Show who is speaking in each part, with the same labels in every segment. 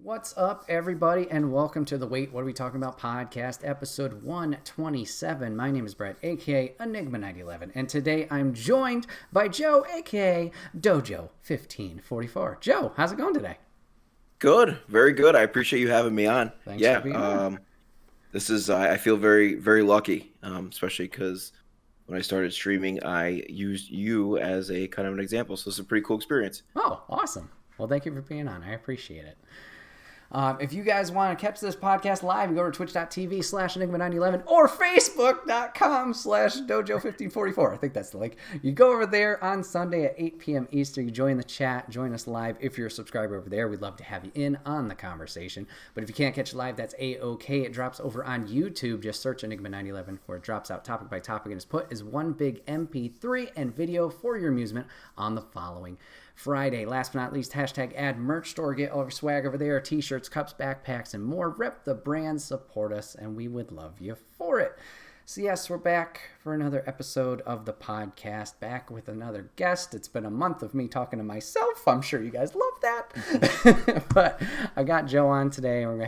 Speaker 1: What's up, everybody, and welcome to the Wait, What Are We Talking About podcast, episode 127. My name is Brett, aka Enigma911, and today I'm joined by Joe, aka Dojo1544. Joe, how's it going today?
Speaker 2: Good, very good. I appreciate you having me on.
Speaker 1: Thanks for being on.
Speaker 2: This is I feel very, very lucky, especially because when I started streaming, I used you as a kind of an example. So it's a pretty cool experience.
Speaker 1: Oh, awesome. Well, thank you for being on. I appreciate it. If you guys want to catch this podcast live, you go to twitch.tv/Enigma911 or Facebook.com/Dojo1544. I think that's the link. You go over there on Sunday at 8 p.m. Eastern. You join the chat, join us live. If you're a subscriber over there, we'd love to have you in on the conversation. But if you can't catch it live, that's A-OK. It drops over on YouTube. Just search Enigma911 where it drops out topic by topic and is put as one big MP3 and video for your amusement on the following Friday. Last but not least, hashtag add merch store. Get all your swag over there. T-shirts, cups, backpacks, and more. Rep the brand, support us, and we would love you for it. So yes, we're back for another episode of the podcast, back with another guest. It's been a month of me talking to myself. I'm sure you guys love that. But I got Joe on today, and we're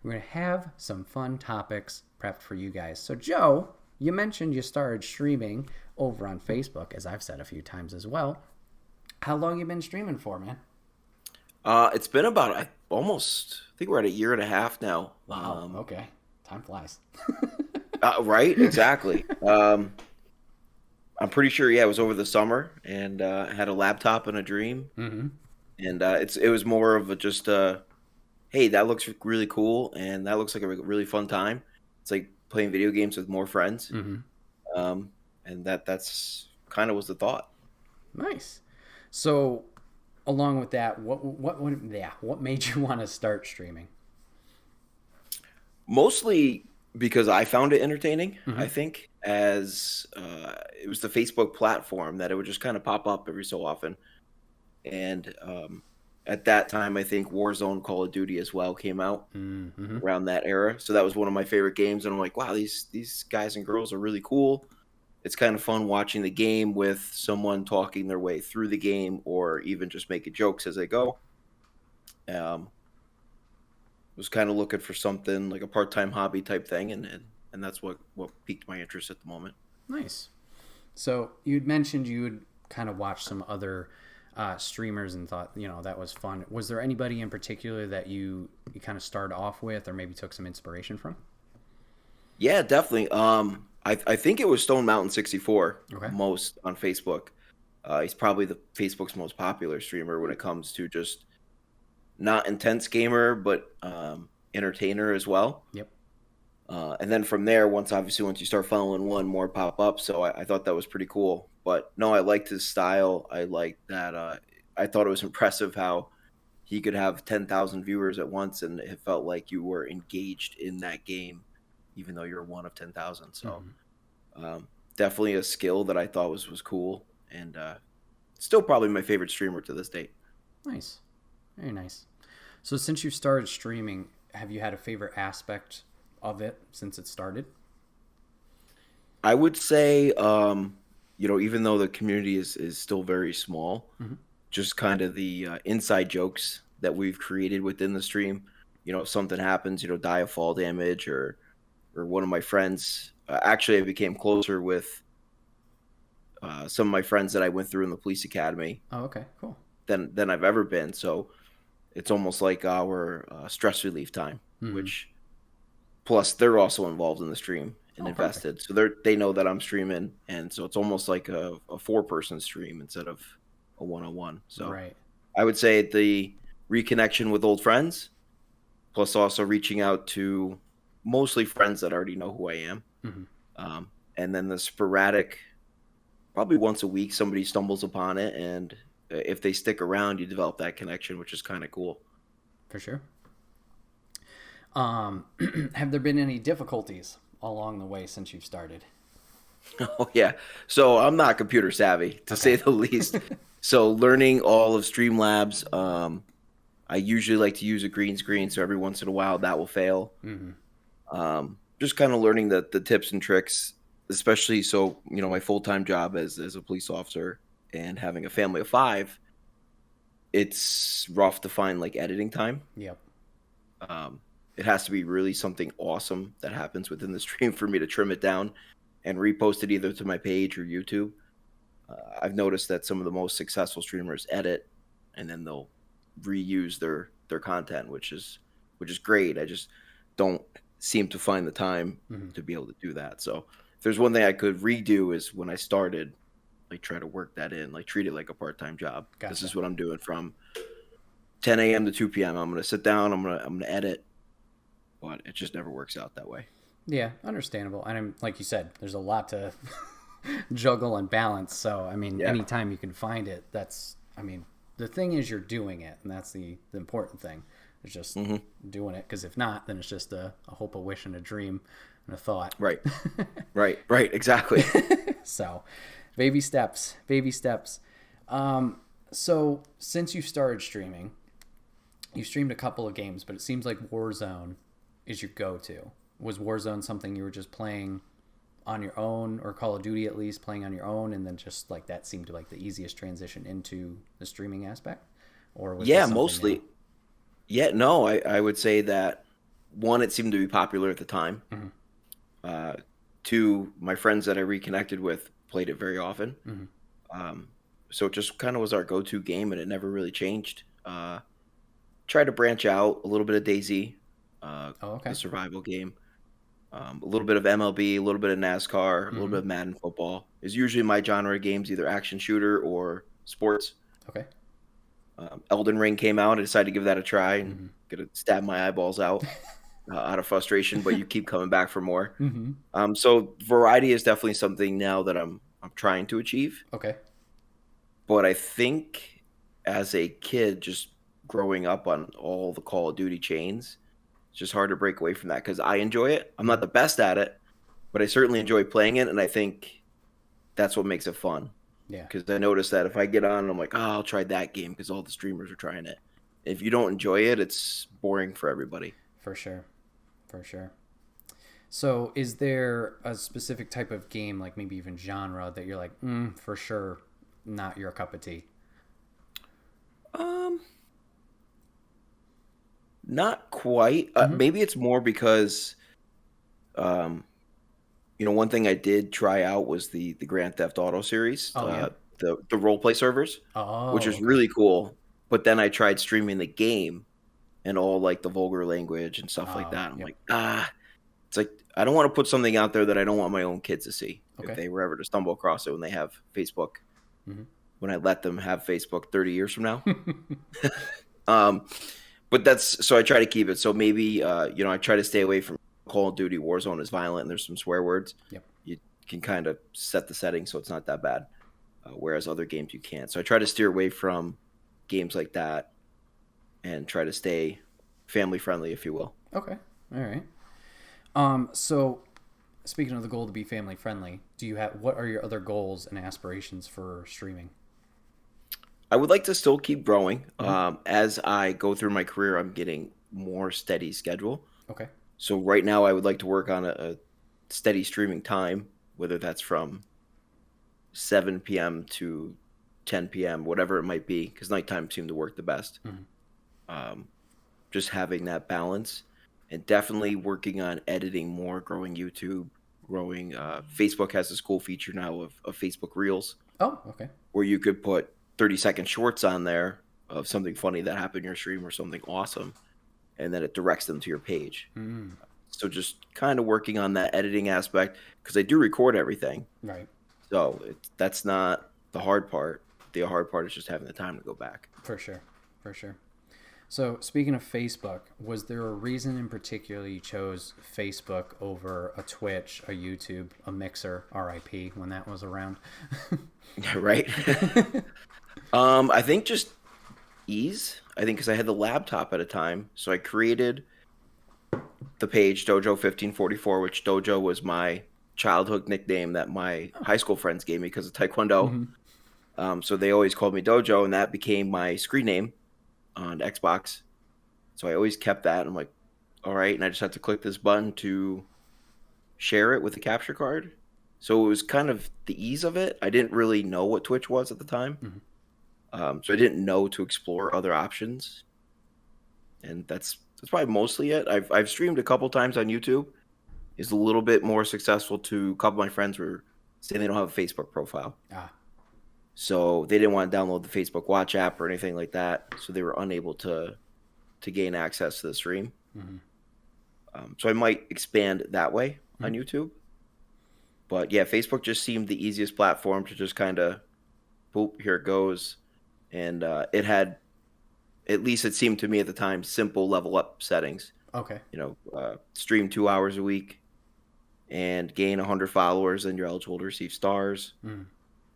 Speaker 1: gonna have some fun topics prepped for you guys. So Joe, you mentioned you started streaming over on Facebook, as I've said a few times as well. How long you been streaming for, man?
Speaker 2: It's been about I think we're at a year and a half now.
Speaker 1: Wow. Okay. Time flies.
Speaker 2: Right? Exactly. I'm pretty sure. Yeah, it was over the summer, and I had a laptop and a dream,
Speaker 1: Mm-hmm.
Speaker 2: and it was more of a just hey, that looks really cool, and that looks like a really fun time. It's like playing video games with more friends,
Speaker 1: Mm-hmm.
Speaker 2: and that's kind of was the thought.
Speaker 1: Nice. So, along with that, what made you want to start streaming?
Speaker 2: Mostly because I found it entertaining,
Speaker 1: Mm-hmm.
Speaker 2: I think, as it was the Facebook platform that it would just kind of pop up every so often. And at that time, I think Warzone, Call of Duty as well came out
Speaker 1: Mm-hmm.
Speaker 2: around that era. So that was one of my favorite games. And I'm like, wow, these guys and girls are really cool. It's kind of fun watching the game with someone talking their way through the game or even just making jokes as they go. Was kind of looking for something like a part-time hobby type thing, and that's what piqued my interest at the moment.
Speaker 1: Nice. So you'd mentioned you would kind of watch some other streamers and thought, that was fun. Was there anybody in particular that you kind of started off with or maybe took some inspiration from?
Speaker 2: Yeah, definitely. I think it was Stone Mountain 64
Speaker 1: Okay.
Speaker 2: most on Facebook. He's probably the Facebook's most popular streamer when it comes to just not intense gamer, but entertainer as well.
Speaker 1: Yep.
Speaker 2: And then from there, once you start following one, more pop up. So I thought that was pretty cool. But no, I liked his style. I liked that. I thought it was impressive how he could have 10,000 viewers at once, and it felt like you were engaged in that game, even though you're one of 10,000. So definitely a skill that I thought was cool, and still probably my favorite streamer to this date.
Speaker 1: Nice. Very nice. So since you started streaming, have you had a favorite aspect of it since it started?
Speaker 2: I would say, even though the community is still very small,
Speaker 1: Mm-hmm.
Speaker 2: just kind of the inside jokes that we've created within the stream. If something happens, die of fall damage, or one of my friends. Actually, I became closer with some of my friends that I went through in the police academy
Speaker 1: Oh, okay. Cool.
Speaker 2: than I've ever been. So it's almost like our stress relief time,
Speaker 1: Mhm.
Speaker 2: which plus they're also involved in the stream and
Speaker 1: Oh,
Speaker 2: invested. So they know that I'm streaming, and so it's almost like a 4-person stream instead of a 1-on-1. So
Speaker 1: Right.
Speaker 2: I would say the reconnection with old friends, plus also reaching out to mostly friends that already know who I am.
Speaker 1: Mhm.
Speaker 2: And then the sporadic, probably once a week, somebody stumbles upon it, and if they stick around, you develop that connection, which is kind of cool.
Speaker 1: For sure. Have there been any difficulties along the way since you've started?
Speaker 2: Oh yeah. So I'm not computer savvy, to say the least. So learning all of Streamlabs, I usually like to use a green screen, so every once in a while that will fail.
Speaker 1: Mm-hmm.
Speaker 2: Just kind of learning the tips and tricks, especially so, my full-time job as a police officer and having a family of 5, it's rough to find like editing time.
Speaker 1: Yep.
Speaker 2: It has to be really something awesome that happens within the stream for me to trim it down and repost it either to my page or YouTube. I've noticed that some of the most successful streamers edit and then they'll reuse their content, which is great. I just don't seem to find the time to be able to do that. So if there's one thing I could redo is when I started, like try to work that in, like treat it like a part-time job.
Speaker 1: Gotcha.
Speaker 2: This is what I'm doing from 10 a.m. to 2 p.m. I'm gonna sit down. I'm gonna edit, but it just never works out that way.
Speaker 1: Yeah, understandable. And like you said, there's a lot to juggle and balance. So I mean, anytime you can find it, the thing is you're doing it, and that's the important thing. It's just doing it, because if not, then it's just a hope, a wish, and a dream, and a thought.
Speaker 2: Right, right, exactly.
Speaker 1: So, baby steps. So since you started streaming, you streamed a couple of games, but it seems like Warzone is your go-to. Was Warzone something you were just playing on your own, or Call of Duty at least playing on your own, and then just like that seemed like the easiest transition into the streaming aspect? Or was
Speaker 2: mostly new? No, I would say that one, it seemed to be popular at the time. Two, my friends that I reconnected with played it very often. So it just kind of was our go-to game, and it never really changed. Tried to branch out a little bit of DayZ, the survival game. A little bit of MLB, a little bit of NASCAR, a little bit of Madden football is usually my genre of games, either action shooter or sports.
Speaker 1: Okay.
Speaker 2: Elden Ring came out. I decided to give that a try and gonna stab my eyeballs out of frustration, but you keep coming back for more. So variety is definitely something now that I'm trying to achieve.
Speaker 1: Okay.
Speaker 2: But I think as a kid, just growing up on all the Call of Duty chains, it's just hard to break away from that because I enjoy it. I'm not the best at it, but I certainly enjoy playing it, and I think that's what makes it fun.
Speaker 1: Yeah.
Speaker 2: Because I noticed that if I get on, I'm like, oh, I'll try that game because all the streamers are trying it. If you don't enjoy it, it's boring for everybody.
Speaker 1: For sure. So is there a specific type of game, like maybe even genre, that you're like, for sure, not your cup of tea?
Speaker 2: Not quite. Maybe it's more because, one thing I did try out was the Grand Theft Auto series, the role play servers, which was really cool. But then I tried streaming the game and all like the vulgar language and stuff like that. I'm like, it's like I don't want to put something out there that I don't want my own kids to see if they were ever to stumble across it when they have Facebook. When I let them have Facebook 30 years from now. But that's so I try to keep it. So maybe I try to stay away from Call of Duty. Warzone is violent and there's some swear words.
Speaker 1: Yep.
Speaker 2: You can kind of set the setting so it's not that bad. Whereas other games you can't. So I try to steer away from games like that and try to stay family friendly, if you will.
Speaker 1: Okay. All right. So speaking of the goal to be family friendly, what are your other goals and aspirations for streaming?
Speaker 2: I would like to still keep growing. As I go through my career, I'm getting more steady schedule.
Speaker 1: Okay.
Speaker 2: So right now I would like to work on a steady streaming time, whether that's from 7 p.m. to 10 p.m., whatever it might be, because nighttime seemed to work the best. Just having that balance and definitely working on editing more, growing YouTube, growing. Facebook has this cool feature now of Facebook Reels.
Speaker 1: Oh, okay.
Speaker 2: Where you could put 30-second shorts on there of something funny that happened in your stream or something awesome, and then it directs them to your page. So just kind of working on that editing aspect, because I do record everything.
Speaker 1: Right.
Speaker 2: So that's not the hard part. The hard part is just having the time to go back.
Speaker 1: For sure. So speaking of Facebook, was there a reason in particular you chose Facebook over a Twitch, a YouTube, a Mixer, RIP, when that was around?
Speaker 2: Right. I think just ease. I think because I had the laptop at a time, so I created the page Dojo1544, which Dojo was my childhood nickname that my high school friends gave me because of Taekwondo. So they always called me Dojo, and that became my screen name on Xbox. So I always kept that. I'm like, all right, and I just had to click this button to share it with the capture card. So it was kind of the ease of it. I didn't really know what Twitch was at the time. So I didn't know to explore other options. And that's That's probably mostly it. I've streamed a couple times on YouTube. It's a little bit more successful to a couple of my friends were saying they don't have a Facebook profile.
Speaker 1: Ah,
Speaker 2: So they didn't want to download the Facebook Watch app or anything like that. So they were unable to gain access to the stream.
Speaker 1: mm-hmm.
Speaker 2: So I might expand that way on
Speaker 1: Mm-hmm.
Speaker 2: YouTube. But yeah, Facebook just seemed the easiest platform to just kind of, boop, here it goes. And it had, at least it seemed to me at the time, simple level up settings.
Speaker 1: Okay.
Speaker 2: Stream 2 hours a week and gain 100 followers, and you're eligible to receive stars.
Speaker 1: Mm.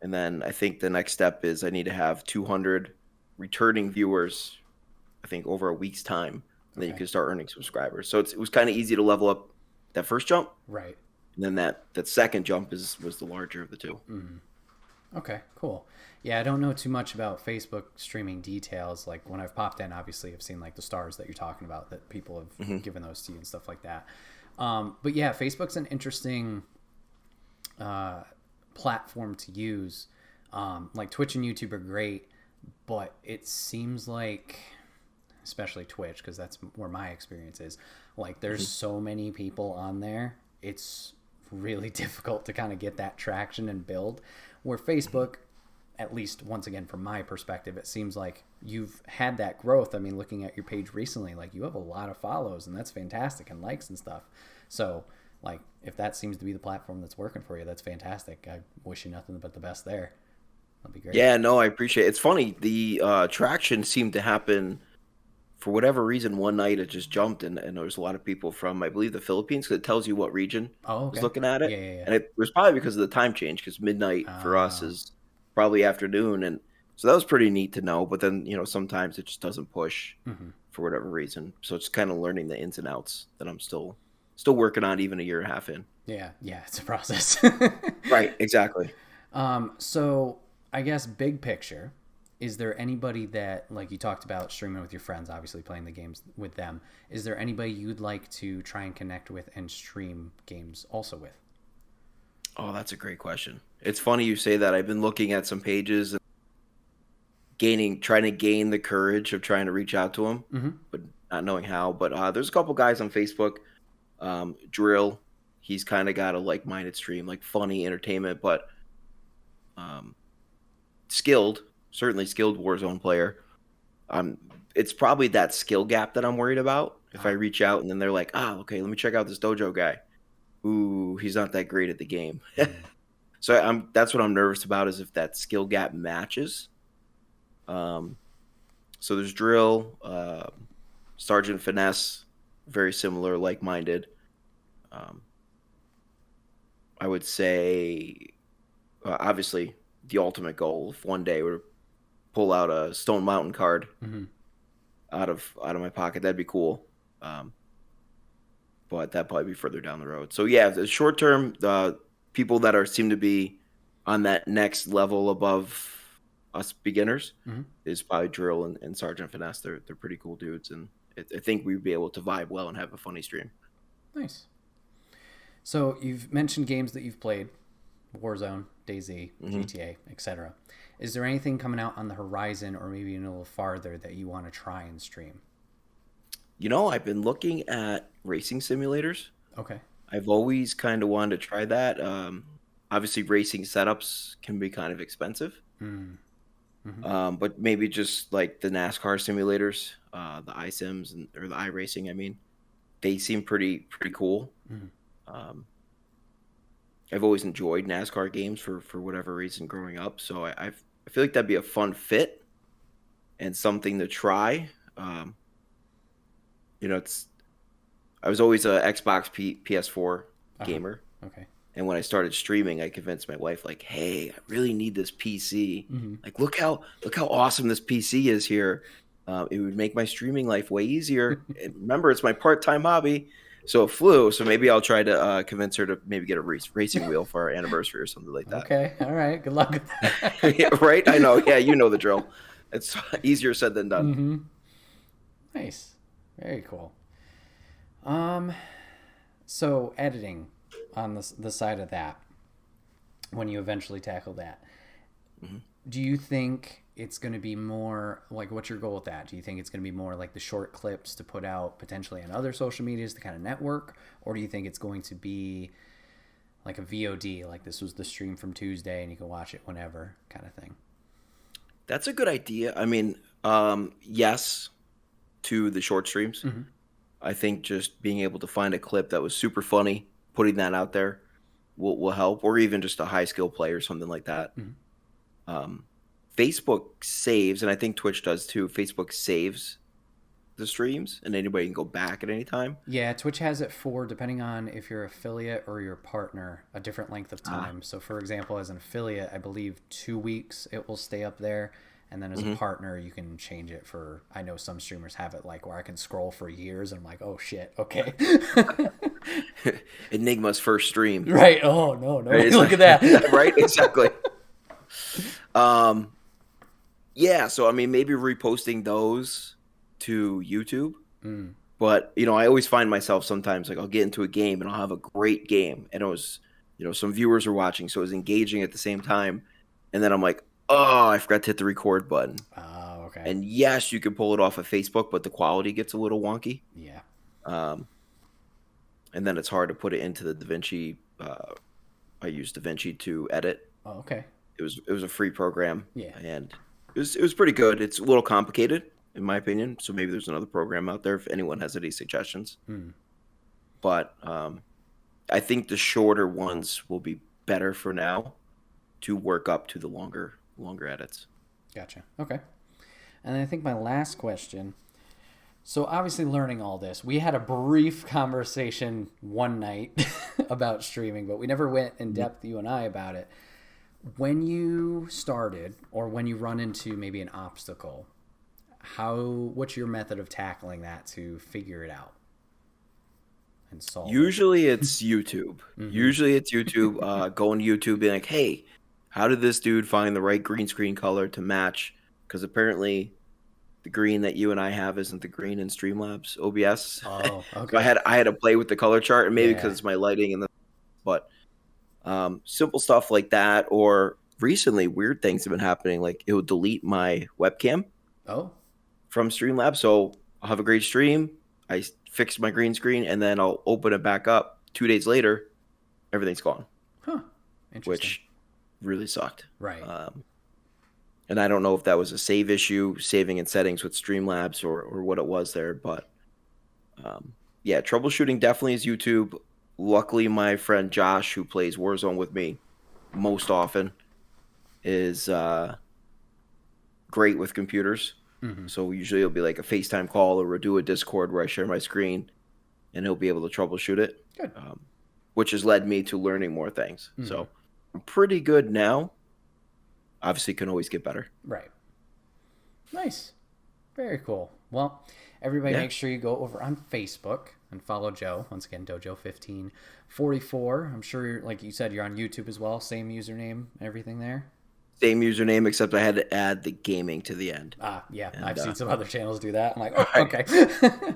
Speaker 2: And then I think the next step is I need to have 200 returning viewers, I think, over a week's time. And then you can start earning subscribers. So it was kind of easy to level up that first jump.
Speaker 1: Right.
Speaker 2: And then that second jump was the larger of the two.
Speaker 1: Mm. Okay, cool. Yeah, I don't know too much about Facebook streaming details. Like when I've popped in, obviously I've seen like the stars that you're talking about that people have given those to you and stuff like that. But yeah, Facebook's an interesting platform to use. Like Twitch and YouTube are great, but it seems like, especially Twitch, because that's where my experience is, like there's so many people on there, it's really difficult to kind of get that traction and build. Where Facebook, at least once again from my perspective, it seems like you've had that growth. I mean, looking at your page recently, like you have a lot of follows and that's fantastic, and likes and stuff. So like if that seems to be the platform that's working for you, that's fantastic. I wish you nothing but the best there. That'd be great.
Speaker 2: Yeah, no, I appreciate it. It's funny. The traction seemed to happen for whatever reason. One night it just jumped, and there was a lot of people from, I believe, the Philippines, because it tells you what region was looking at it.
Speaker 1: Yeah.
Speaker 2: And it was probably because of the time change, because midnight for us is probably afternoon. And so that was pretty neat to know. But then, sometimes it just doesn't push for whatever reason. So it's kind of learning the ins and outs that I'm still working on, even a year and a half in.
Speaker 1: Yeah, it's a process.
Speaker 2: Right, exactly.
Speaker 1: So I guess big picture, is there anybody that, like you talked about streaming with your friends, obviously playing the games with them, is there anybody you'd like to try and connect with and stream games also with?
Speaker 2: Oh, that's a great question. It's funny you say that. I've been looking at some pages and trying to gain the courage of trying to reach out to them, but not knowing how. But there's a couple guys on Facebook. Drill, he's kind of got a like-minded stream, like funny entertainment, but certainly skilled Warzone player. It's probably that skill gap that I'm worried about. If I reach out and then they're like, okay, let me check out this dojo guy. Ooh, he's not that great at the game. So that's what I'm nervous about, is if that skill gap matches. So there's Drill, Sergeant Finesse, very similar, like-minded. I would say, obviously, the ultimate goal, if one day we were to pull out a Stone Mountain card out of my pocket, that'd be cool. But that'd probably be further down the road. So yeah, the short term, the people that seem to be on that next level above us beginners is probably Drill and Sergeant Finesse. They're pretty cool dudes, and I think we'd be able to vibe well and have a funny stream.
Speaker 1: Nice. So you've mentioned games that you've played, Warzone, DayZ, GTA, etc. Is there anything coming out on the horizon, or maybe a little farther, that you want to try and stream?
Speaker 2: I've been looking at racing simulators.
Speaker 1: Okay.
Speaker 2: I've always kind of wanted to try that. Obviously, racing setups can be kind of expensive. But maybe just like the NASCAR simulators, the iSims or the iRacing, I mean, they seem pretty cool. I've always enjoyed NASCAR games for whatever reason growing up, so I feel like that'd be a fun fit and something to try. I was always a Xbox PS4 gamer.
Speaker 1: Okay.
Speaker 2: And when I started streaming, I convinced my wife, like, hey, I really need this PC. Like, look how awesome this PC is here. It would make my streaming life way easier. And remember, it's my part-time hobby. So it flew. So maybe I'll try to convince her to maybe get a racing wheel for our anniversary or something like that.
Speaker 1: Okay. All right. Good luck with that.
Speaker 2: Yeah, right? I know. Yeah, you know the drill. It's easier said than done.
Speaker 1: Nice. Very cool. So editing on the side of that, when you eventually tackle that, do you think it's going to be more like, what's your goal with that? Do you think it's going to be more like the short clips to put out potentially on other social medias to kind of network, or do you think it's going to be like a VOD, like this was the stream from Tuesday and you can watch it whenever kind of thing?
Speaker 2: That's a good idea. I mean, yes to the short streams.
Speaker 1: Mm-hmm.
Speaker 2: I think just being able to find a clip that was super funny, putting that out there will help, or even just a high skill play or something like that.
Speaker 1: Mm-hmm.
Speaker 2: Facebook saves, and I think Twitch does too. Facebook saves the streams, and anybody can go back at any time.
Speaker 1: Yeah, Twitch has it for, depending on if you're affiliate or your partner, a different length of time. So, for example, as an affiliate, I believe 2 weeks it will stay up there. And then as a partner, you can change it for, I know some streamers have it like where I can scroll for years and I'm like, oh shit, okay.
Speaker 2: Enigma's first stream.
Speaker 1: Right. Oh, no.
Speaker 2: Right?
Speaker 1: Look at that.
Speaker 2: Right? Exactly. Yeah, so I mean, maybe reposting those to YouTube. But, I always find myself sometimes, like, I'll get into a game and I'll have a great game. And it was, some viewers are watching, so it was engaging at the same time. And then I'm like, oh, I forgot to hit the record button.
Speaker 1: Oh, okay.
Speaker 2: And yes, you can pull it off of Facebook, but the quality gets a little wonky.
Speaker 1: Yeah.
Speaker 2: And then it's hard to put it into the DaVinci. I use DaVinci to edit.
Speaker 1: Oh, okay.
Speaker 2: It was a free program.
Speaker 1: Yeah.
Speaker 2: And it was pretty good. It's a little complicated, in my opinion. So maybe there's another program out there if anyone has any suggestions. But I think the shorter ones will be better for now to work up to the longer edits.
Speaker 1: Gotcha. Okay. And I think my last question. So obviously learning all this, we had a brief conversation one night about streaming, but we never went in depth, you and I, about it. When you started, or when you run into maybe an obstacle, what's your method of tackling that to figure it out and solve
Speaker 2: Usually it's YouTube. Usually it's YouTube. Going to YouTube, being like, hey, how did this dude find the right green screen color to match? Because apparently the green that you and I have isn't the green in Streamlabs OBS.
Speaker 1: Oh, okay.
Speaker 2: So I had to play with the color chart, and maybe because it's my lighting but simple stuff like that. Or recently, weird things have been happening. Like it would delete my webcam. From Streamlabs. So I'll have a great stream. I fix my green screen, and then I'll open it back up. 2 days later, everything's gone.
Speaker 1: Huh. Interesting.
Speaker 2: Which really sucked.
Speaker 1: Right.
Speaker 2: And I don't know if that was a save issue, saving in settings with Streamlabs or what it was there. But yeah, troubleshooting definitely is YouTube. Luckily, my friend Josh, who plays Warzone with me most often, is great with computers. So usually it'll be like a FaceTime call, or we'll do a Discord where I share my screen, and he'll be able to troubleshoot it.
Speaker 1: Good.
Speaker 2: Which has led me to learning more things. So I'm pretty good now. Obviously, can always get better.
Speaker 1: Right. Nice. Very cool. Well, everybody make sure you go over on Facebook and follow Joe. Once again, Dojo1544. I'm sure, like you said, you're on YouTube as well. Same username, everything there.
Speaker 2: Same username, except I had to add the gaming to the end.
Speaker 1: Yeah.
Speaker 2: And,
Speaker 1: I've seen some other channels do that. I'm like, oh, okay.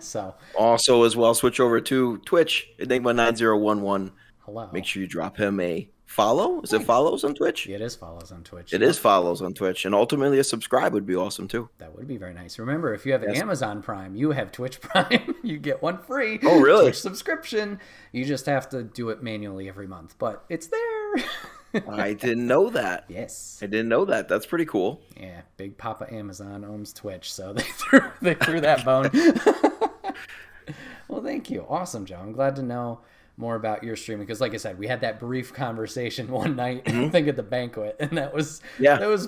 Speaker 1: So
Speaker 2: also as well, switch over to Twitch, Enigma9011.
Speaker 1: Hello.
Speaker 2: Make sure you drop him a follow. Is it follows on Twitch?
Speaker 1: It is follows on Twitch.
Speaker 2: It is follows on Twitch. And ultimately a subscribe would be awesome too.
Speaker 1: That would be very nice. Remember, if you have Amazon Prime, you have Twitch Prime. You get one free.
Speaker 2: Oh, really?
Speaker 1: Twitch subscription. You just have to do it manually every month. But it's there.
Speaker 2: I didn't know that.
Speaker 1: Yes.
Speaker 2: I didn't know that. That's pretty cool.
Speaker 1: Yeah, Big Papa Amazon owns Twitch, so they threw that bone. Well, thank you. Awesome, Joe. I'm glad to know more about your streaming, because like I said, we had that brief conversation one night, I think at the banquet, and that was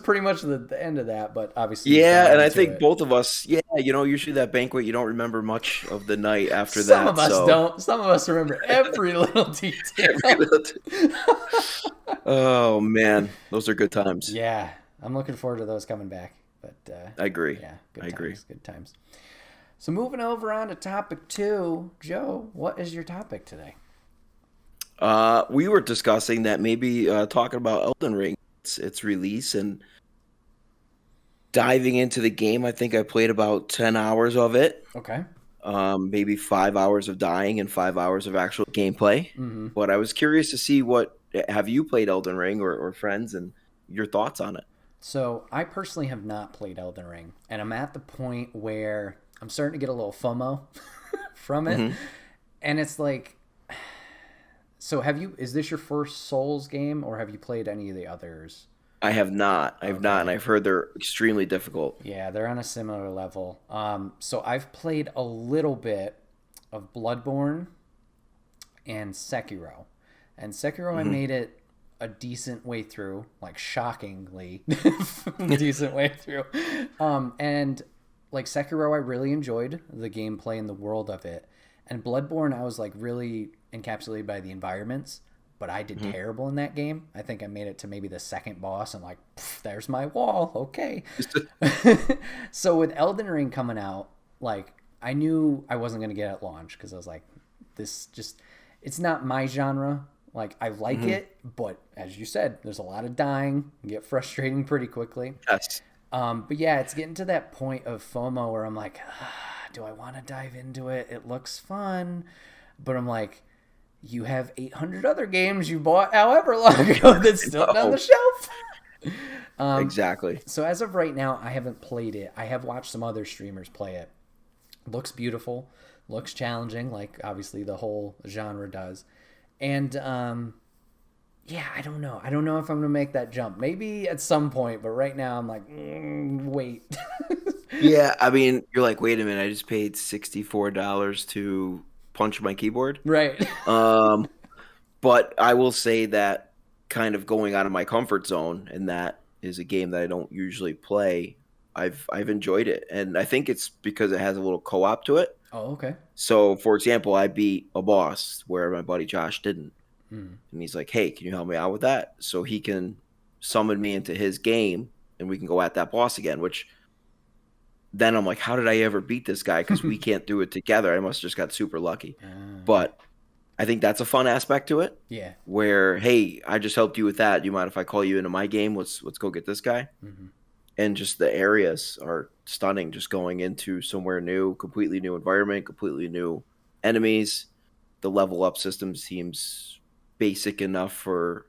Speaker 1: pretty much the end of that. But obviously,
Speaker 2: and I think both of us, usually that banquet, you don't remember much of the night after that.
Speaker 1: Some of us don't. Some of us remember every little detail.
Speaker 2: Oh man, those are good times.
Speaker 1: Yeah, I'm looking forward to those coming back. But
Speaker 2: I agree.
Speaker 1: Yeah, good times. So moving over on to topic 2, Joe, what is your topic today?
Speaker 2: We were discussing that maybe talking about Elden Ring, its release, and diving into the game. I think I played about 10 hours of it.
Speaker 1: Okay.
Speaker 2: Maybe 5 hours of dying and 5 hours of actual gameplay. But I was curious to see have you played Elden Ring or friends, and your thoughts on it?
Speaker 1: So I personally have not played Elden Ring, and I'm at the point where I'm starting to get a little FOMO from it,
Speaker 2: Hmm.
Speaker 1: and it's like, so have you? Is this your first Souls game, or have you played any of the others?
Speaker 2: I have not. I have not, and
Speaker 1: Okay.
Speaker 2: I've heard they're extremely difficult.
Speaker 1: Yeah, they're on a similar level. So I've played a little bit of Bloodborne and Sekiro. And Sekiro, I
Speaker 2: Hmm.
Speaker 1: made it a decent way through, like shockingly decent way through. And like Sekiro, I really enjoyed the gameplay and the world of it. And Bloodborne, I was like really encapsulated by the environments, but I did
Speaker 2: Hmm.
Speaker 1: terrible in that game. I think I made it to maybe the second boss, and like, there's my wall. Okay. So with Elden Ring coming out, like I knew I wasn't gonna get it at launch because I was like, this just it's not my genre. Like I like
Speaker 2: Hmm.
Speaker 1: it, but as you said, there's a lot of dying. You get frustrating pretty quickly.
Speaker 2: Yes.
Speaker 1: But yeah, it's getting to that point of FOMO where I'm like, do I want to dive into it? It looks fun, but I'm like, you have 800 other games you bought however long ago that's still on the
Speaker 2: Oh,
Speaker 1: shelf.
Speaker 2: exactly.
Speaker 1: So as of right now, I haven't played it. I have watched some other streamers play it. Looks beautiful, looks challenging, like obviously the whole genre does. And yeah, I don't know. I don't know if I'm gonna make that jump. Maybe at some point, but right now I'm like, wait.
Speaker 2: Yeah, I mean, you're like, wait a minute, I just paid $64 to punch my keyboard.
Speaker 1: Right.
Speaker 2: Um, but I will say that kind of going out of my comfort zone, and that is a game that I don't usually play. I've enjoyed it, and I think it's because it has a little co-op to it.
Speaker 1: Oh, okay.
Speaker 2: So, for example, I beat a boss where my buddy Josh didn't,
Speaker 1: Hmm.
Speaker 2: and he's like, "Hey, can you help me out with that?" So he can summon me into his game, and we can go at that boss again. Which then I'm like, "How did I ever beat this guy? Because we can't do it together. I must have just got super lucky."
Speaker 1: Okay.
Speaker 2: But I think that's a fun aspect to it
Speaker 1: Yeah.
Speaker 2: where, hey, I just helped you with that. Do you mind if I call you into my game? Let's go get this guy.
Speaker 1: Hmm.
Speaker 2: And just the areas are stunning. Just going into somewhere new, completely new environment, completely new enemies. The level up system seems basic enough for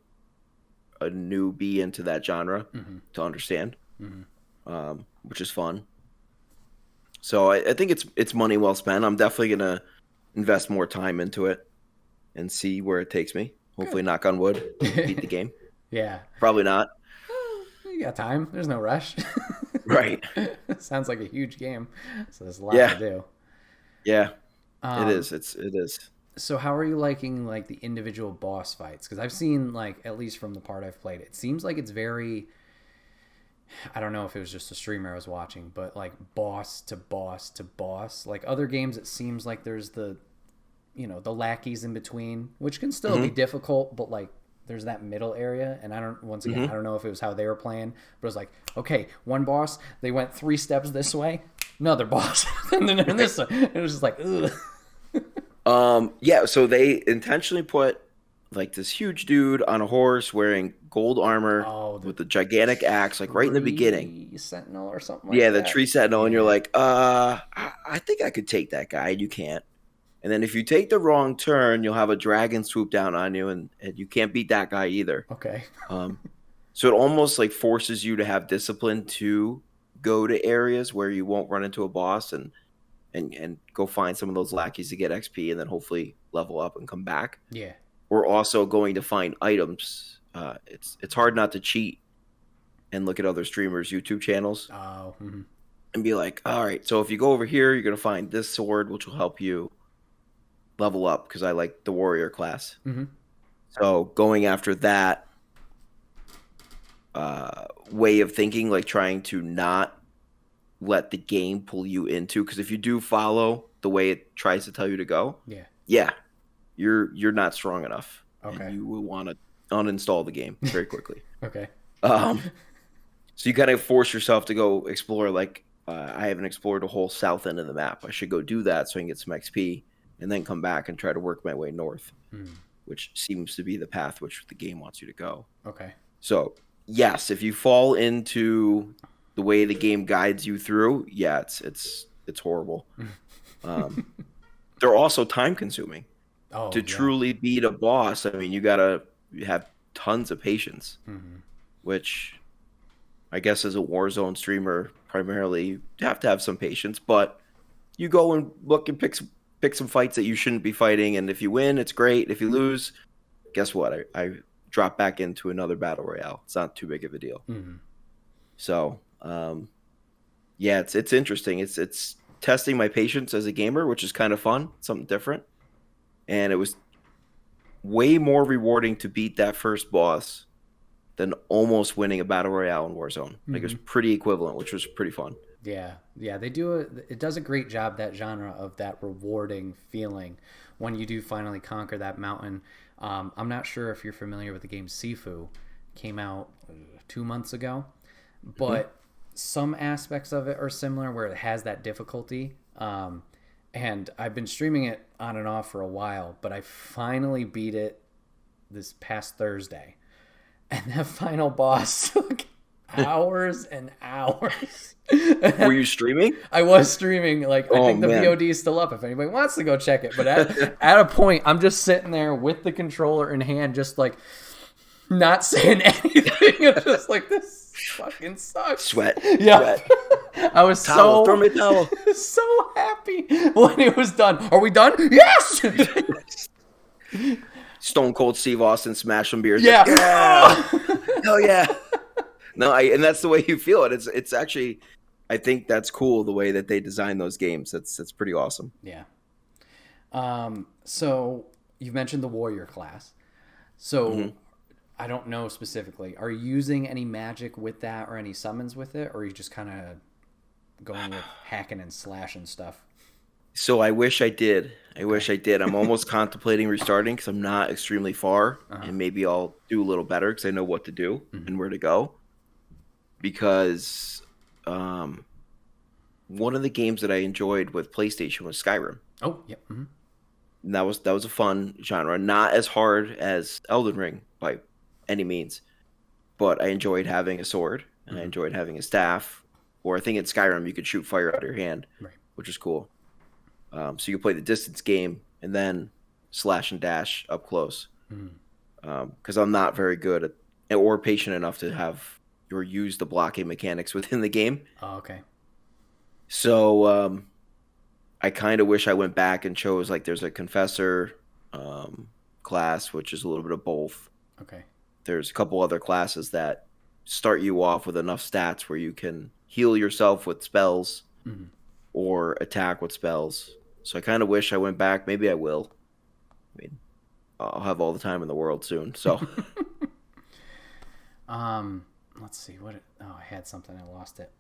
Speaker 2: a newbie into that genre
Speaker 1: Hmm.
Speaker 2: to understand,
Speaker 1: Hmm.
Speaker 2: which is fun. So I think it's money well spent. I'm definitely gonna invest more time into it and see where it takes me. Hopefully,
Speaker 1: Good.
Speaker 2: knock on wood, beat the game.
Speaker 1: Yeah.
Speaker 2: Probably not.
Speaker 1: You got time. There's no rush.
Speaker 2: Right.
Speaker 1: Sounds like a huge game, so there's a lot to
Speaker 2: Yeah.
Speaker 1: do.
Speaker 2: Yeah. It
Speaker 1: Um,
Speaker 2: is. It is.
Speaker 1: so how are you liking like the individual boss fights? Because I've seen like at least from the part I've played, it seems like it's very. I don't know if it was just a streamer I was watching, but like boss to boss to boss. Like other games, it seems like there's the lackeys in between, which can still be
Speaker 2: Hmm.
Speaker 1: difficult, but like there's that middle area. And I don't, once again, I
Speaker 2: Hmm.
Speaker 1: don't know if it was how they were playing, but it was like, okay, one boss, they went 3 steps this way, another boss, and then this way. It was just like, ugh.
Speaker 2: Yeah. So they intentionally put like this huge dude on a horse wearing gold armor
Speaker 1: Oh, the
Speaker 2: with a gigantic axe, like right in the beginning.
Speaker 1: tree sentinel or something
Speaker 2: Yeah,
Speaker 1: like
Speaker 2: the
Speaker 1: that.
Speaker 2: tree sentinel, and you're
Speaker 1: Yeah.
Speaker 2: like, I think I could take that guy, and you can't. And then if you take the wrong turn, you'll have a dragon swoop down on you, and you can't beat that guy either.
Speaker 1: Okay.
Speaker 2: Um, so it almost like forces you to have discipline to go to areas where you won't run into a boss and go find some of those lackeys to get XP and then hopefully level up and come back.
Speaker 1: Yeah.
Speaker 2: We're also going to find items. It's hard not to cheat and look at other streamers' YouTube channels
Speaker 1: Oh. Mhm.
Speaker 2: and be like, all right, so if you go over here, you're gonna find this sword, which will help you level up because I like the warrior class.
Speaker 1: Mhm.
Speaker 2: So going after that way of thinking, like trying to not let the game pull you into, because if you do follow the way it tries to tell you to go,
Speaker 1: Yeah.
Speaker 2: yeah, you're not strong enough, and
Speaker 1: Okay.
Speaker 2: you will want to uninstall the game very quickly.
Speaker 1: Okay.
Speaker 2: Um, so you kind of force yourself to go explore. Like I haven't explored the whole south end of the map. I should go do that so I can get some XP, and then come back and try to work my way north,
Speaker 1: Mm.
Speaker 2: which seems to be the path which the game wants you to go.
Speaker 1: Okay.
Speaker 2: So yes, if you fall into the way the game guides you through, yeah, it's horrible. Um, they're also time consuming.
Speaker 1: Oh
Speaker 2: To
Speaker 1: yeah.
Speaker 2: truly beat a boss, I mean, you gotta have tons of patience,
Speaker 1: Mhm.
Speaker 2: which I guess as a Warzone streamer, primarily, you have to have some patience, but you go and look and pick some fights that you shouldn't be fighting, and if you win, it's great. If you lose, guess what? I drop back into another battle royale. It's not too big of a deal.
Speaker 1: Mm-hmm.
Speaker 2: So, yeah, it's interesting. It's testing my patience as a gamer, which is kind of fun, something different. And it was way more rewarding to beat that first boss than almost winning a battle royale in Warzone. Like it was pretty equivalent, which was pretty fun.
Speaker 1: Yeah, they do it does a great job, that genre, of that rewarding feeling when you do finally conquer that mountain. I'm not sure if you're familiar with the game Sifu. Came out 2 months ago, but some aspects of it are similar where it has that difficulty. And I've been streaming it on and off for a while, but I finally beat it this past Thursday. And that final boss took hours and hours.
Speaker 2: Were you streaming?
Speaker 1: I was streaming. Like, I think the VOD is still up if anybody wants to go check it. But at a point, I'm just sitting there with the controller in hand, just like not saying anything. It's just like, this fucking sucks.
Speaker 2: Sweat.
Speaker 1: Yeah.
Speaker 2: Sweat.
Speaker 1: I was
Speaker 2: Towel, throw me a towel.
Speaker 1: so happy when it was done. Are we done? Yes!
Speaker 2: Stone Cold Steve Austin smash some beers.
Speaker 1: Yeah.
Speaker 2: Like, yeah. Hell yeah. No, and that's the way you feel it. It's actually, I think that's cool the way that they design those games. That's pretty awesome.
Speaker 1: Yeah. So you mentioned the warrior class. So I don't know specifically. Are you using any magic with that or any summons with it, or are you just kind of going with hacking and slashing stuff?
Speaker 2: So I wish I did. I'm almost contemplating restarting because I'm not extremely far, and maybe I'll do a little better because I know what to do and where to go. Because one of the games that I enjoyed with PlayStation was Skyrim.
Speaker 1: Oh, yep.
Speaker 2: And that was a fun genre, not as hard as Elden Ring by any means, but I enjoyed having a sword and I enjoyed having a staff. Or I think in Skyrim you could shoot fire out of your hand, which is cool. So you play the distance game and then slash and dash up close. Because I'm not very good at or patient enough to have or use the blocking mechanics within the game.
Speaker 1: Oh, okay.
Speaker 2: So I kind of wish I went back and chose, like, there's a confessor class, which is a little bit of both.
Speaker 1: Okay.
Speaker 2: There's a couple other classes that start you off with enough stats where you can heal yourself with spells or attack with spells. So I kind of wish I went back. Maybe I will. I mean, I'll have all the time in the world soon. So,
Speaker 1: let's see I had something. I lost it.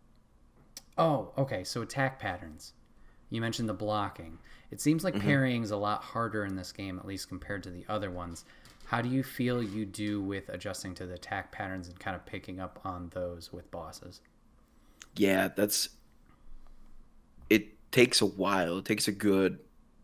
Speaker 1: Oh, okay. So attack patterns. You mentioned the blocking. It seems like parrying is a lot harder in this game, at least compared to the other ones. How do you feel you do with adjusting to the attack patterns and kind of picking up on those with bosses?
Speaker 2: Yeah, it takes a while. It takes a good,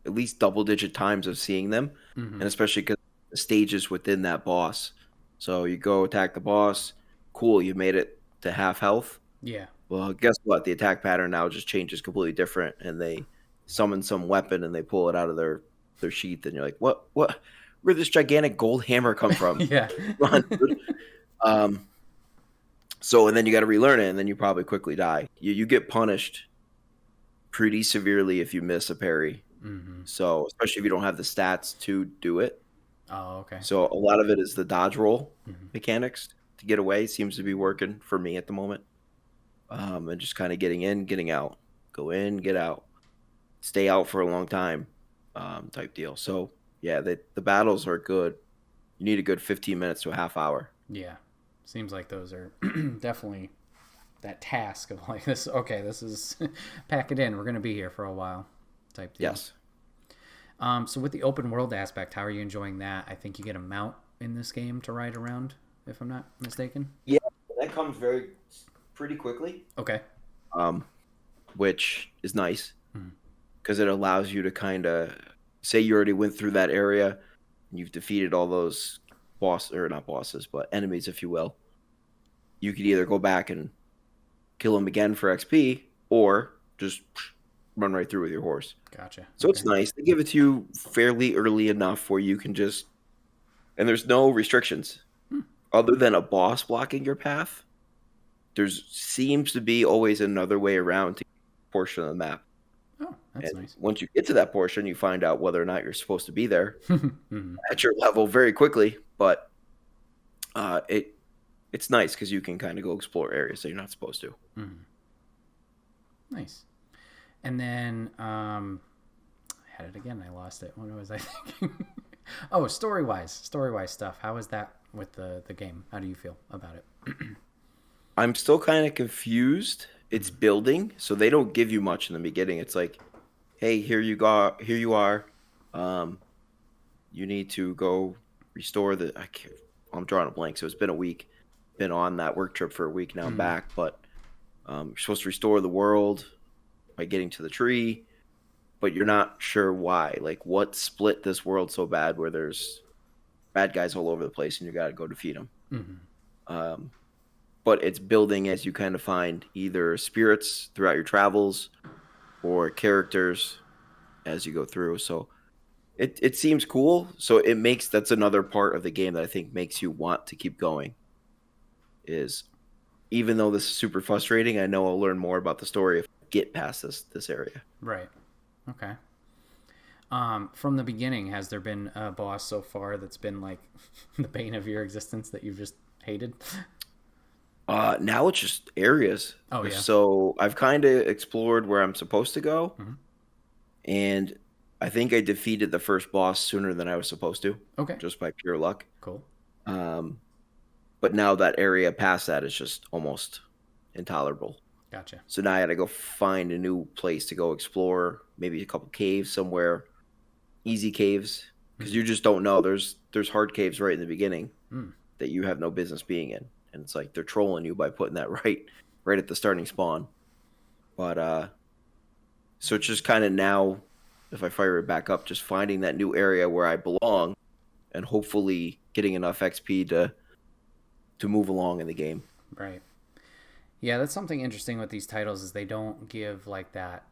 Speaker 2: at least double-digit times of seeing them, and especially because the stages within that boss. So you go attack the boss, cool, you made it to half health.
Speaker 1: Yeah.
Speaker 2: Well, guess what? The attack pattern now just changes completely different, and they summon some weapon and they pull it out of their sheath, and you're like, what? Where'd this gigantic gold hammer come from?
Speaker 1: Yeah.
Speaker 2: So, and then you got to relearn it, and then you probably quickly die. You get punished pretty severely if you miss a parry. So, especially if you don't have the stats to do it.
Speaker 1: Oh, okay.
Speaker 2: So, a lot of it is the dodge roll mechanics to get away seems to be working for me at the moment. And just kind of getting in, getting out. Go in, get out. Stay out for a long time type deal. So, yeah, the battles are good. You need a good 15 minutes to a half hour.
Speaker 1: Yeah. Seems like those are definitely that task of like this. Okay, this is pack it in. We're going to be here for a while type deal.
Speaker 2: Yes.
Speaker 1: So with the open world aspect, how are you enjoying that? I think you get a mount in this game to ride around, if I'm not mistaken.
Speaker 2: Yeah, that comes pretty quickly.
Speaker 1: Okay.
Speaker 2: Which is nice because it allows you to kind of say you already went through that area and you've defeated all those not bosses, but enemies, if you will. You could either go back and kill them again for XP or just run right through with your horse.
Speaker 1: Gotcha.
Speaker 2: So okay. It's nice. They give it to you fairly early enough where you can just... And there's no restrictions. Other than a boss blocking your path, there's seems to be always another way around to a portion of the map.
Speaker 1: Oh, that's
Speaker 2: And
Speaker 1: nice.
Speaker 2: once you get to that portion, you find out whether or not you're supposed to be there
Speaker 1: Mm-hmm.
Speaker 2: at your level very quickly. But it's nice because you can kind of go explore areas that you're not supposed to.
Speaker 1: Mm-hmm. Nice. And then I had it again. I lost it. What was I thinking? Oh, story-wise stuff. How is that with the game? How do you feel about it?
Speaker 2: I'm still kind of confused. It's building, so they don't give you much in the beginning. It's like, hey, here you go, here you are. You need to go restore the. I'm drawing a blank. So it's been a week. Been on that work trip for a week now. I'm back, but you're supposed to restore the world by getting to the tree, but you're not sure why. Like, what split this world so bad where there's bad guys all over the place and you got to go defeat them.
Speaker 1: Mm-hmm.
Speaker 2: But it's building as you kind of find either spirits throughout your travels or characters as you go through. So it seems cool. So that's another part of the game that I think makes you want to keep going. Is even though this is super frustrating, I know I'll learn more about the story if I get past this area.
Speaker 1: Right. Okay. From the beginning, has there been a boss so far that's been like the bane of your existence that you've just hated?
Speaker 2: Now it's just areas.
Speaker 1: Oh, yeah.
Speaker 2: So I've kind of explored where I'm supposed to go,
Speaker 1: Mm-hmm.
Speaker 2: and I think I defeated the first boss sooner than I was supposed to.
Speaker 1: Okay.
Speaker 2: Just by pure luck.
Speaker 1: Cool.
Speaker 2: But now that area past that is just almost intolerable.
Speaker 1: Gotcha.
Speaker 2: So now I got to go find a new place to go explore, maybe a couple caves somewhere, easy caves, because you just don't know. There's hard caves right in the beginning that you have no business being in, and it's like they're trolling you by putting that right at the starting spawn. But so it's just kind of now, if I fire it back up, just finding that new area where I belong, and hopefully getting enough XP to move along in the game.
Speaker 1: Right. Yeah, that's something interesting with these titles is they don't give like that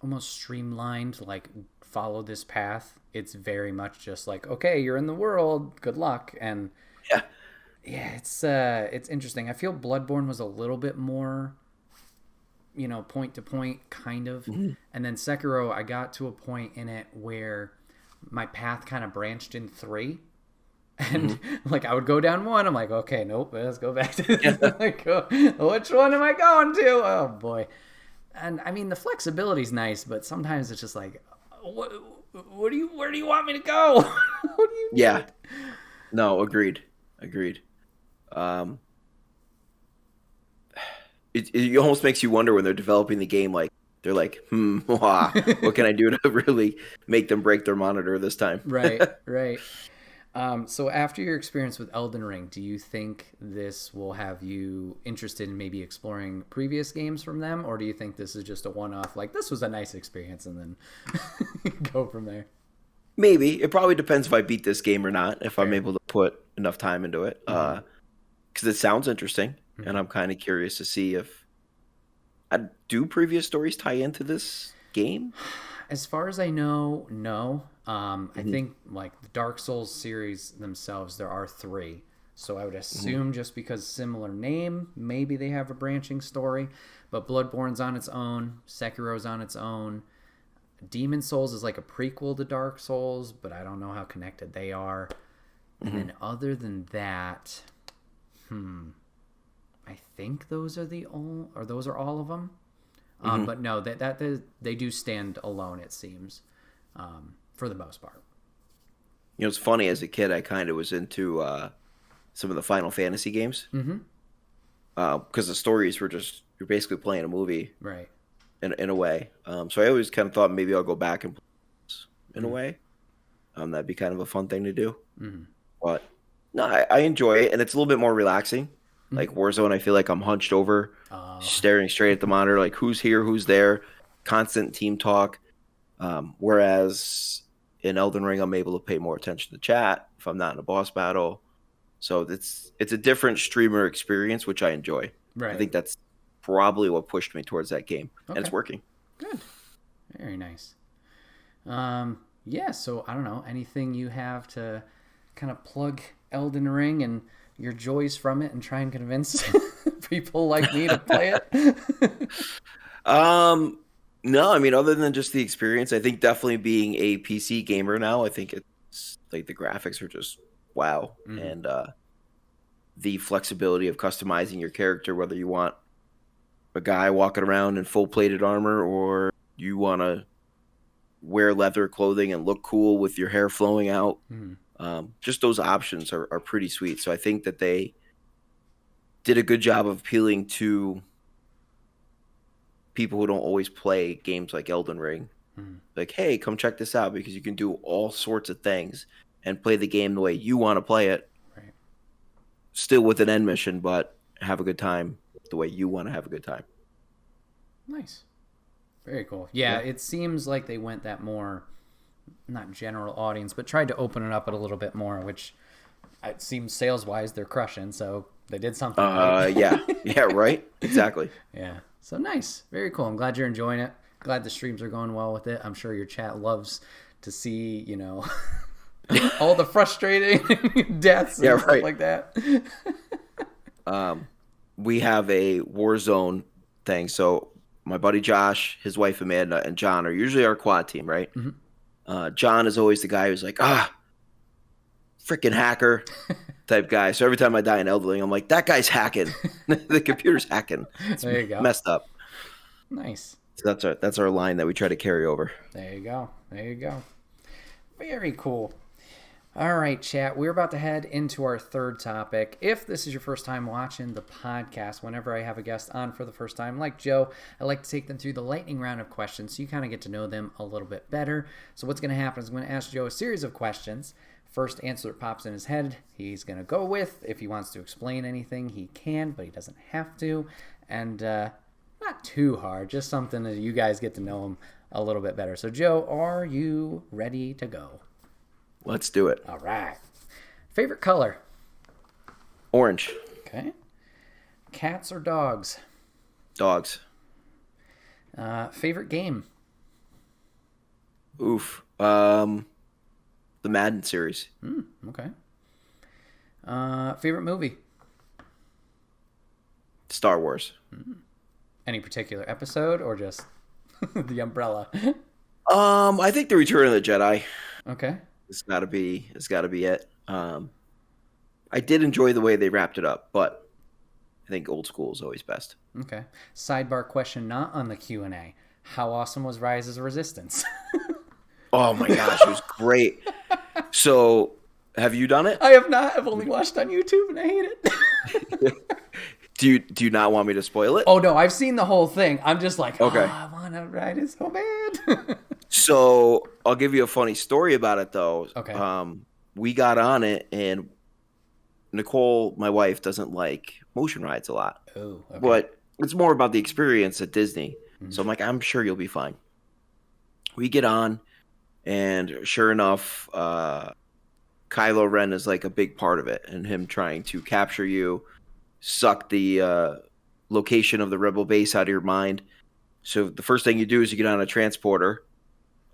Speaker 1: almost streamlined, like follow this path. It's very much just like, okay, you're in the world, good luck. And yeah, it's interesting. I feel Bloodborne was a little bit more, point to point kind of. Mm-hmm. And then Sekiro, I got to a point in it where my path kind of branched in 3. And like I would go down 1, I'm like, okay, nope, let's go back to this. Like, which one am I going to? Oh boy. And I mean the flexibility is nice, but sometimes it's just like, where do you want me to go? What do you need?
Speaker 2: Yeah. No, agreed. It almost makes you wonder when they're developing the game, like they're like, what can I do to really make them break their monitor this time?
Speaker 1: Right. So after your experience with Elden Ring, do you think this will have you interested in maybe exploring previous games from them? Or do you think this is just a one-off, like this was a nice experience and then go from there?
Speaker 2: Maybe. It probably depends if I beat this game or not, if
Speaker 1: Fair.
Speaker 2: I'm able to put enough time into it. Because it sounds interesting, and I'm kind of curious to see if... do previous stories tie into this game?
Speaker 1: As far as I know, no. I think like the Dark Souls series themselves, there are 3. So I would assume just because similar name, maybe they have a branching story. But Bloodborne's on its own. Sekiro's on its own. Demon Souls is like a prequel to Dark Souls, but I don't know how connected they are. And then other than that, I think those are those are all of them. But no, that they do stand alone, it seems, for the most part.
Speaker 2: It's funny, as a kid, I kind of was into some of the Final Fantasy games. Because the stories were just, you're basically playing a movie.
Speaker 1: Right.
Speaker 2: In a way. So I always kind of thought maybe I'll go back and play this in a way. That'd be kind of a fun thing to do. But no, I enjoy it, and it's a little bit more relaxing. Like Warzone, I feel like I'm hunched over, staring straight at the monitor, like who's here, who's there, constant team talk. Whereas in Elden Ring, I'm able to pay more attention to chat if I'm not in a boss battle. So it's a different streamer experience, which I enjoy.
Speaker 1: Right.
Speaker 2: I think that's probably what pushed me towards that game, and it's working.
Speaker 1: Good. Very nice. Yeah, so I don't know, anything you have to kind of plug Elden Ring and your joys from it and try and convince people like me to play it?
Speaker 2: No, I mean, other than just the experience, I think definitely being a PC gamer now, I think it's like the graphics are just wow. And the flexibility of customizing your character, whether you want a guy walking around in full plated armor or you want to wear leather clothing and look cool with your hair flowing out. Just those options are pretty sweet. So I think that they did a good job of appealing to people who don't always play games like Elden Ring. Like, hey, come check this out because you can do all sorts of things and play the game the way you want to play it.
Speaker 1: Right.
Speaker 2: Still with an end mission, but have a good time the way you want to have a good time.
Speaker 1: Nice. Very cool. Yeah, it seems like they went that more, not general audience, but tried to open it up a little bit more, which it seems sales-wise they're crushing, so they did something right.
Speaker 2: Yeah, right? Exactly.
Speaker 1: Yeah. So nice. Very cool. I'm glad you're enjoying it. Glad the streams are going well with it. I'm sure your chat loves to see, all the frustrating deaths and stuff like that.
Speaker 2: We have a Warzone thing, so my buddy Josh, his wife Amanda, and John are usually our quad team, right? John is always the guy who's like, freaking hacker type guy. So every time I die in Elden Ring, I'm like, that guy's hacking. The computer's hacking. It's
Speaker 1: there you go.
Speaker 2: Messed up.
Speaker 1: Nice.
Speaker 2: So that's our line that we try to carry over.
Speaker 1: There you go. Very cool. All right, chat. We're about to head into our third topic. If this is your first time watching the podcast, whenever I have a guest on for the first time, like Joe, I like to take them through the lightning round of questions so you kind of get to know them a little bit better. So what's going to happen is I'm going to ask Joe a series of questions. First answer that pops in his head, he's going to go with. If he wants to explain anything, he can, but he doesn't have to. And not too hard, just something that you guys get to know him a little bit better. So Joe, are you ready to go?
Speaker 2: Let's do it.
Speaker 1: All right. Favorite color?
Speaker 2: Orange.
Speaker 1: Okay. Cats or dogs?
Speaker 2: Dogs.
Speaker 1: Favorite game?
Speaker 2: Oof. The Madden series.
Speaker 1: Okay. Favorite movie?
Speaker 2: Star Wars.
Speaker 1: Any particular episode or just the umbrella?
Speaker 2: I think The Return of the Jedi.
Speaker 1: Okay.
Speaker 2: It's gotta be it. I did enjoy the way they wrapped it up, but I think old school is always best.
Speaker 1: Okay. Sidebar question not on the Q&A. How awesome was Ryze's Resistance?
Speaker 2: Oh my gosh, it was great. So, have you done it?
Speaker 1: I have not. I've only watched on YouTube and I hate it.
Speaker 2: Do you not want me to spoil it?
Speaker 1: Oh no, I've seen the whole thing. I'm just like,
Speaker 2: okay.
Speaker 1: I want to ride it so bad.
Speaker 2: So, I'll give you a funny story about it though.
Speaker 1: Okay.
Speaker 2: We got on it and Nicole, my wife, doesn't like motion rides a lot.
Speaker 1: Oh, okay.
Speaker 2: But it's more about the experience at Disney. So I'm like, I'm sure you'll be fine. We get on, and sure enough, Kylo Ren is like a big part of it, and him trying to capture you, suck the location of the rebel base out of your mind. So the first thing you do is you get on a transporter,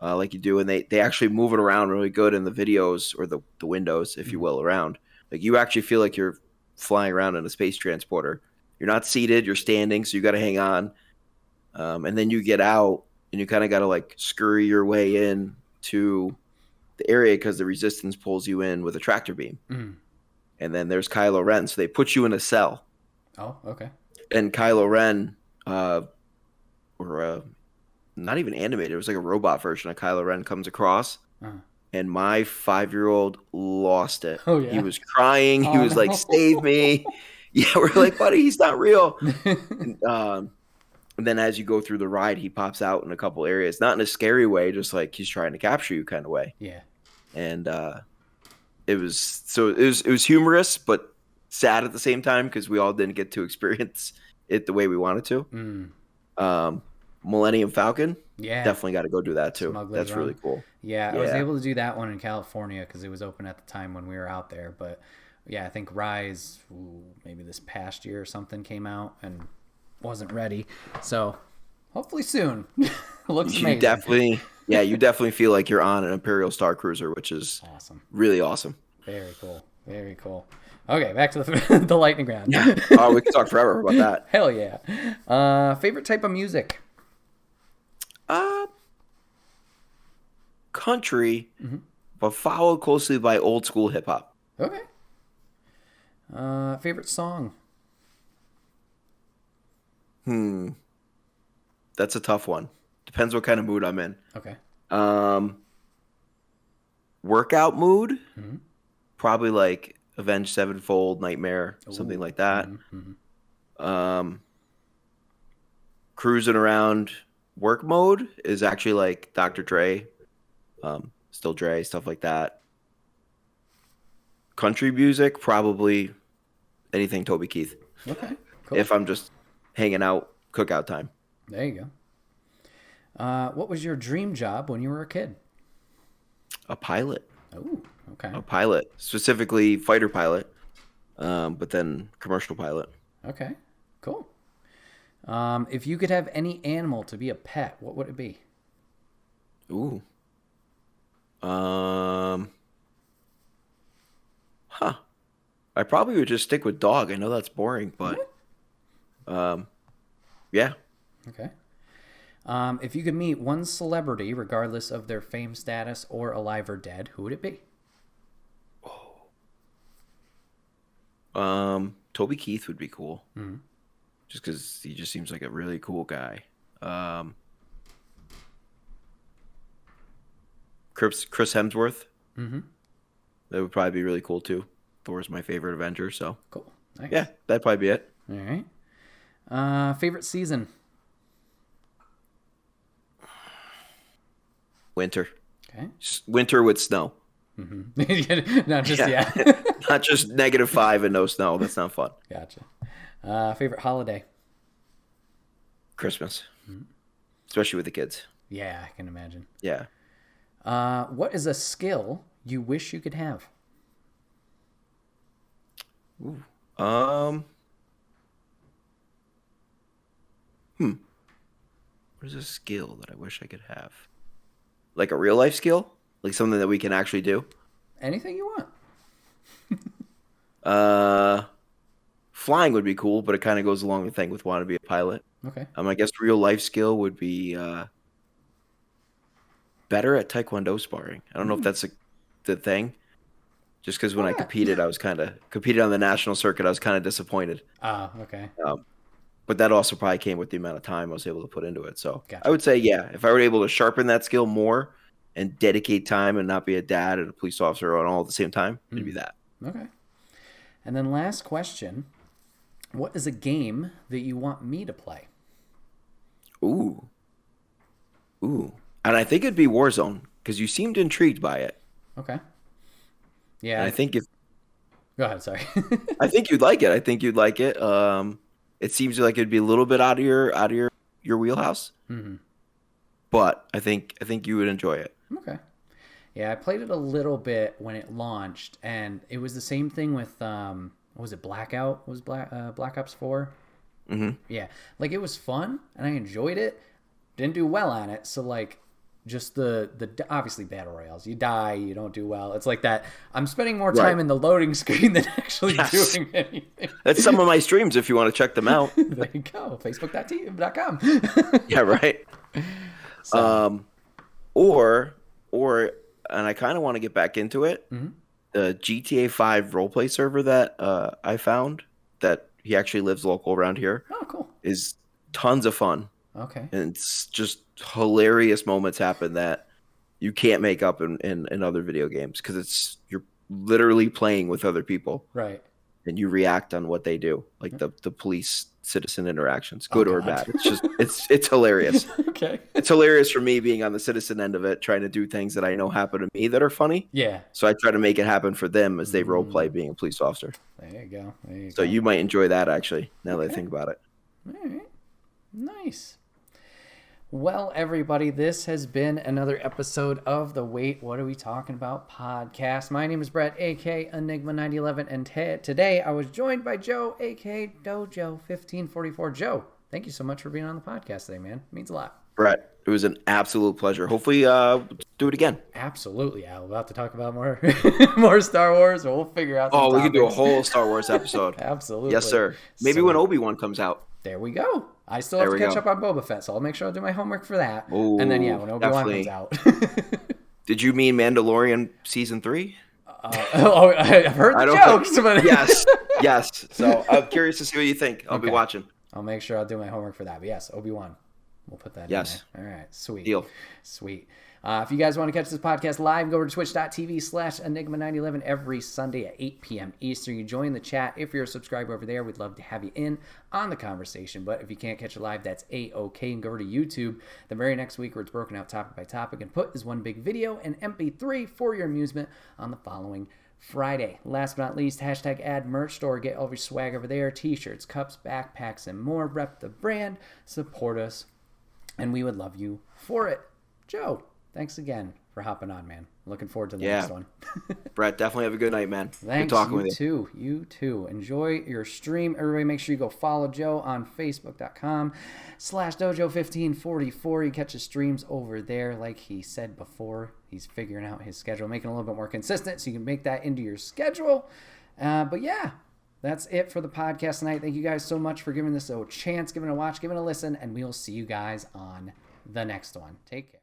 Speaker 2: like you do, and they actually move it around really good in the videos, or the windows, if you will, around. Like you actually feel like you're flying around in a space transporter. You're not seated, you're standing, so you got to hang on. And then you get out, and you kind of got to like scurry your way in to the area because the Resistance pulls you in with a tractor beam. And then there's Kylo Ren, so they put you in a cell.
Speaker 1: Oh, okay.
Speaker 2: And Kylo Ren, not even animated, it was like a robot version of Kylo Ren comes across. And my 5-year-old lost it.
Speaker 1: Oh, yeah.
Speaker 2: He was crying. He was like, save me. Yeah, we're like, buddy, he's not real. And then as you go through the ride, he pops out in a couple areas. Not in a scary way, just like he's trying to capture you kind of way.
Speaker 1: Yeah.
Speaker 2: And it was humorous, but sad at the same time because we all didn't get to experience it the way we wanted to. Millennium Falcon. Yeah, definitely got to go do that too. That's really cool.
Speaker 1: Yeah, I was able to do that one in California because it was open at the time when we were out there. But yeah, I think Ryze, maybe this past year or something, came out and wasn't ready. So hopefully soon. Looks amazing. You definitely feel like you're on an Imperial Star Cruiser, which is awesome.
Speaker 2: Really awesome.
Speaker 1: Very cool. Very cool. Okay, back to the the lightning round.
Speaker 2: Yeah. Oh, we can talk forever about that.
Speaker 1: Hell yeah. Favorite type of music?
Speaker 2: Country, but followed closely by old school hip hop.
Speaker 1: Okay. Favorite song?
Speaker 2: That's a tough one. Depends what kind of mood I'm in.
Speaker 1: Okay.
Speaker 2: Workout mood, probably like Avenged Sevenfold, Nightmare, something like that. Cruising around work mode is actually like Dr. Dre, Still Dre, stuff like that. Country music, probably anything Toby Keith.
Speaker 1: Okay, cool.
Speaker 2: If I'm just hanging out, cookout time.
Speaker 1: There you go. What was your dream job when you were a kid?
Speaker 2: A pilot.
Speaker 1: Oh, okay.
Speaker 2: A pilot, specifically fighter pilot, but then commercial pilot.
Speaker 1: Okay, cool. If you could have any animal to be a pet, what would it be?
Speaker 2: Ooh. I probably would just stick with dog. I know that's boring, but yeah.
Speaker 1: Okay. If you could meet one celebrity, regardless of their fame status or alive or dead, who would it be?
Speaker 2: Toby Keith would be cool. Just because he just seems like a really cool guy. Chris Hemsworth. That would probably be really cool too. Thor's my favorite Avenger, so
Speaker 1: cool. Nice.
Speaker 2: Yeah, that'd probably be it.
Speaker 1: All right. Favorite season?
Speaker 2: Winter.
Speaker 1: Okay.
Speaker 2: Winter with snow.
Speaker 1: Not just yeah.
Speaker 2: Not just -5 and no snow. That's not fun.
Speaker 1: Gotcha. Favorite holiday?
Speaker 2: Christmas. Especially with the kids.
Speaker 1: Yeah, I can imagine.
Speaker 2: Yeah.
Speaker 1: What is a skill you wish you could have?
Speaker 2: Ooh. What is a skill that I wish I could have? Like a real life skill? Like something that we can actually do?
Speaker 1: Anything you
Speaker 2: want. Flying would be cool, but it kind of goes along with the thing with wanting to be a pilot.
Speaker 1: Okay.
Speaker 2: I guess real life skill would be better at Taekwondo sparring. I don't know if that's the thing. Just because when I competed, I was competed on the national circuit. I was kind of disappointed.
Speaker 1: Okay.
Speaker 2: But that also probably came with the amount of time I was able to put into it. So
Speaker 1: Gotcha.
Speaker 2: I would say, yeah, if I were able to sharpen that skill more and dedicate time and not be a dad and a police officer on all at the same time, it'd be that.
Speaker 1: Okay. And then last question. What is a game that you want me to play?
Speaker 2: Ooh. And I think it'd be Warzone because you seemed intrigued by it.
Speaker 1: Okay. Yeah.
Speaker 2: And I think if...
Speaker 1: Go ahead, sorry.
Speaker 2: I think you'd like it. It seems like it'd be a little bit out of your wheelhouse. But I think you would enjoy it.
Speaker 1: Okay. Yeah, I played it a little bit when it launched, and it was the same thing with what was it, Blackout? Was Black Ops 4? Yeah, like it was fun, and I enjoyed it. Didn't do well on it, so like just the obviously battle royales, you die, you don't do well. It's like that. I'm spending more time in the loading screen than actually doing anything.
Speaker 2: That's some of my streams if you want to check them out.
Speaker 1: There you go, facebook.com.
Speaker 2: Yeah, right. So. Or and I kind of want to get back into it. The GTA 5 roleplay server that I found that he actually lives local around here.
Speaker 1: Oh, cool.
Speaker 2: Is tons of fun.
Speaker 1: Okay.
Speaker 2: And it's just hilarious moments happen that you can't make up in other video games because you're literally playing with other people.
Speaker 1: Right.
Speaker 2: And you react on what they do, like the police citizen interactions, good or bad. It's just it's hilarious.
Speaker 1: Okay.
Speaker 2: It's hilarious for me being on the citizen end of it, trying to do things that I know happen to me that are funny.
Speaker 1: Yeah.
Speaker 2: So I try to make it happen for them as they role play being a police officer.
Speaker 1: There you go.
Speaker 2: So you might enjoy that actually, now that I think about it.
Speaker 1: All right. Nice. Well, everybody, this has been another episode of the Wait, What Are We Talking About podcast. My name is Brett, a.k.a. Enigma9011, and today I was joined by Joe, a.k.a. Dojo1544. Joe, thank you so much for being on the podcast today, man. It means a lot.
Speaker 2: Brett, it was an absolute pleasure. Hopefully, do it again.
Speaker 1: Absolutely. I'm about to talk about more more Star Wars, or we'll figure out some
Speaker 2: Oh, we
Speaker 1: topics.
Speaker 2: could do a whole Star Wars episode.
Speaker 1: Absolutely.
Speaker 2: Yes, sir. Maybe when Obi-Wan comes out.
Speaker 1: There we go. I still have to catch up on Boba Fett, so I'll make sure I'll do my homework for that.
Speaker 2: Ooh,
Speaker 1: and then, when Obi-Wan comes out.
Speaker 2: Did you mean Mandalorian Season 3?
Speaker 1: I've heard the jokes. But
Speaker 2: yes. So I'm curious to see what you think. I'll be watching.
Speaker 1: I'll make sure I'll do my homework for that. But yes, Obi-Wan. We'll put that in there. All right. Sweet.
Speaker 2: Deal.
Speaker 1: Sweet. If you guys want to catch this podcast live, go over to twitch.tv/Enigma911 every Sunday at 8 p.m. Eastern. You join the chat. If you're a subscriber over there, we'd love to have you in on the conversation. But if you can't catch it live, that's A-OK. And go over to YouTube the very next week where it's broken out topic by topic and put as one big video and MP3 for your amusement on the following Friday. Last but not least, #ad merch store. Get all of your swag over there. T-shirts, cups, backpacks, and more. Rep the brand. Support us. And we would love you for it. Joe, thanks again for hopping on, man. Looking forward to the next one.
Speaker 2: Brett, definitely have a good night, man.
Speaker 1: Thanks.
Speaker 2: Good talking with
Speaker 1: you. You too. Enjoy your stream. Everybody make sure you go follow Joe on Facebook.com/Dojo1544. You catch his streams over there. Like he said before, he's figuring out his schedule, making it a little bit more consistent so you can make that into your schedule. But yeah, that's it for the podcast tonight. Thank you guys so much for giving this a chance, giving it a watch, giving it a listen, and we'll see you guys on the next one. Take care.